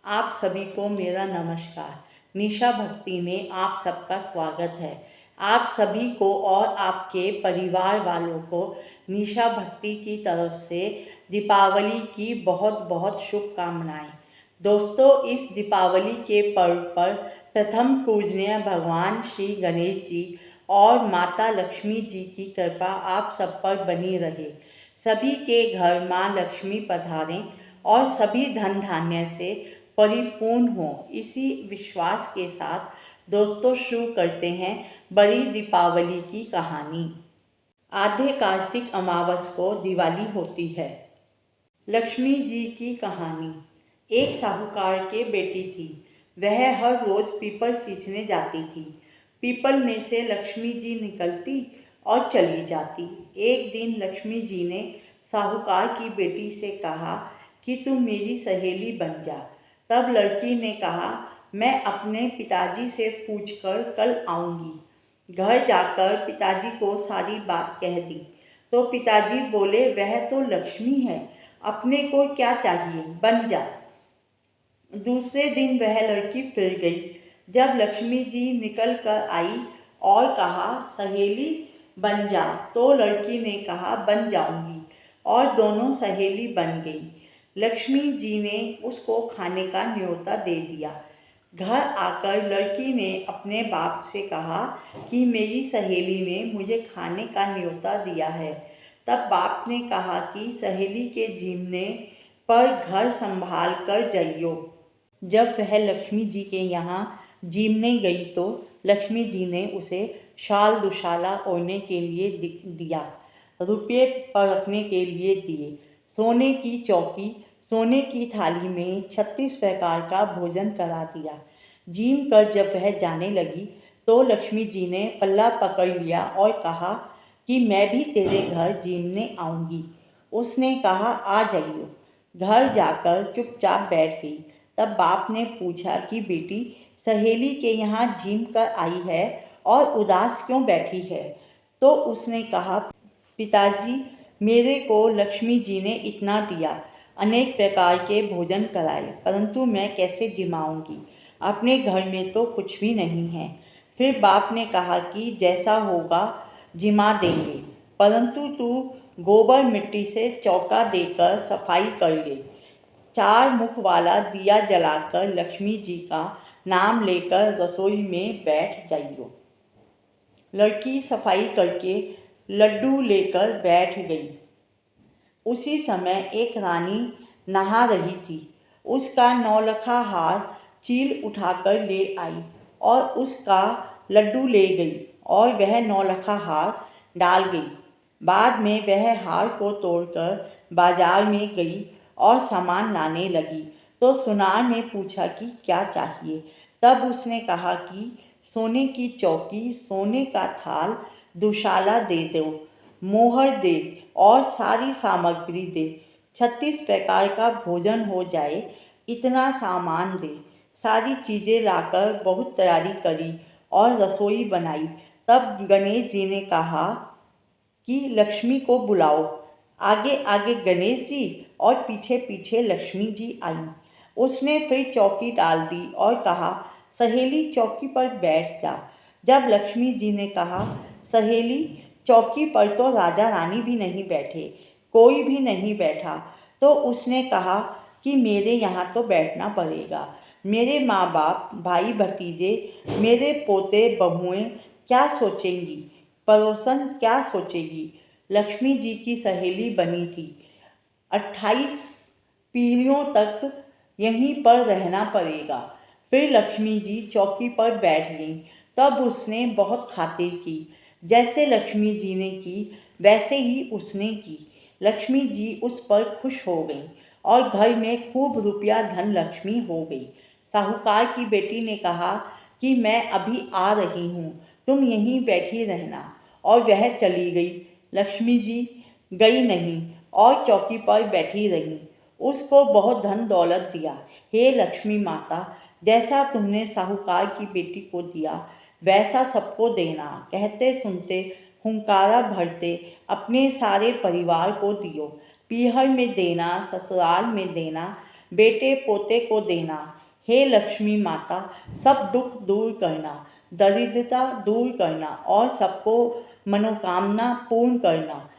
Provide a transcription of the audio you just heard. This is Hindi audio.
आप सभी को मेरा नमस्कार। निशा भक्ति में आप सबका स्वागत है। आप सभी को और आपके परिवार वालों को निशा भक्ति की तरफ से दीपावली की बहुत बहुत शुभकामनाएं। दोस्तों, इस दीपावली के पर्व पर प्रथम पूजनीय भगवान श्री गणेश जी और माता लक्ष्मी जी की कृपा आप सब पर बनी रहे। सभी के घर माँ लक्ष्मी पधारें और सभी धन धान्य से परिपूर्ण हो, इसी विश्वास के साथ दोस्तों शुरू करते हैं बड़ी दीपावली की कहानी। आधे कार्तिक अमावस को दिवाली होती है। लक्ष्मी जी की कहानी। एक साहूकार के बेटी थी। वह हर रोज पीपल सींचने जाती थी। पीपल में से लक्ष्मी जी निकलती और चली जाती। एक दिन लक्ष्मी जी ने साहूकार की बेटी से कहा कि तुम मेरी सहेली बन जा। तब लड़की ने कहा, मैं अपने पिताजी से पूछकर कल आऊँगी। घर जाकर पिताजी को सारी बात कह दी तो पिताजी बोले, वह तो लक्ष्मी है, अपने को क्या चाहिए, बन जा। दूसरे दिन वह लड़की फिर गई। जब लक्ष्मी जी निकल कर आई और कहा, सहेली बन जा, तो लड़की ने कहा, बन जाऊंगी, और दोनों सहेली बन गई। लक्ष्मी जी ने उसको खाने का न्योता दे दिया। घर आकर लड़की ने अपने बाप से कहा कि मेरी सहेली ने मुझे खाने का न्योता दिया है। तब बाप ने कहा कि सहेली के जीमने पर घर संभाल कर जाइयो। जब वह लक्ष्मी जी के यहाँ जीमने गई तो लक्ष्मी जी ने उसे शाल दुशाला ओढ़ने के लिए दिया, रुपये परखने के लिए दिए, सोने की चौकी, सोने की थाली में 36 प्रकार का भोजन करा दिया। जीम कर जब वह जाने लगी तो लक्ष्मी जी ने पल्ला पकड़ लिया और कहा कि मैं भी तेरे घर जीमने आऊँगी। उसने कहा, आ जाइयो। घर जाकर चुपचाप बैठ गई। तब बाप ने पूछा कि बेटी, सहेली के यहाँ जीम कर आई है और उदास क्यों बैठी है? तो उसने कहा, पिताजी, मेरे को लक्ष्मी जी ने इतना दिया, अनेक प्रकार के भोजन कराए, परंतु मैं कैसे जिमाऊंगी? अपने घर में तो कुछ भी नहीं है। फिर बाप ने कहा कि जैसा होगा जिमा देंगे, परंतु तू गोबर मिट्टी से चौका देकर सफाई कर ले। 4 मुख वाला दिया जलाकर लक्ष्मी जी का नाम लेकर रसोई में बैठ जाइयो। लड़की सफाई करके लड्डू लेकर बैठ गई। उसी समय एक रानी नहा रही थी। उसका नौलखा हार चील उठाकर ले आई और उसका लड्डू ले गई और वह नौलखा हार डाल गई। बाद में वह हार को तोड़कर बाजार में गई और सामान लाने लगी तो सुनार ने पूछा कि क्या चाहिए। तब उसने कहा कि सोने की चौकी, सोने का थाल, दुशाला दे दो, मोहर दे और सारी सामग्री दे, 36 प्रकार का भोजन हो जाए, इतना सामान दे। सारी चीज़ें लाकर बहुत तैयारी करी और रसोई बनाई। तब गणेश जी ने कहा कि लक्ष्मी को बुलाओ। आगे आगे गणेश जी और पीछे पीछे लक्ष्मी जी आई। उसने फिर चौकी डाल दी और कहा, सहेली चौकी पर बैठ जा। जब लक्ष्मी जी ने कहा, सहेली चौकी पर तो राजा रानी भी नहीं बैठे, कोई भी नहीं बैठा, तो उसने कहा कि मेरे यहाँ तो बैठना पड़ेगा। मेरे माँ बाप, भाई भतीजे, मेरे पोते बहुएं क्या सोचेंगी, पड़ोसन क्या सोचेगी? लक्ष्मी जी की सहेली बनी थी। 28 पीढ़ियों तक यहीं पर रहना पड़ेगा। फिर लक्ष्मी जी चौकी पर बैठ गईं। तब उसने बहुत खातिर की। जैसे लक्ष्मी जी ने की वैसे ही उसने की। लक्ष्मी जी उस पर खुश हो गई और घर में खूब रुपया धन लक्ष्मी हो गई। साहूकार की बेटी ने कहा कि मैं अभी आ रही हूँ, तुम यहीं बैठी रहना, और वह चली गई। लक्ष्मी जी गई नहीं और चौकी पर बैठी रही। उसको बहुत धन दौलत दिया। हे लक्ष्मी माता, जैसा तुमने साहूकार की बेटी को दिया वैसा सबको देना। कहते सुनते हुंकारा भरते अपने सारे परिवार को दियो। पीहर में देना, ससुराल में देना, बेटे पोते को देना। हे लक्ष्मी माता, सब दुख दूर करना, दरिद्रता दूर करना और सबको मनोकामना पूर्ण करना।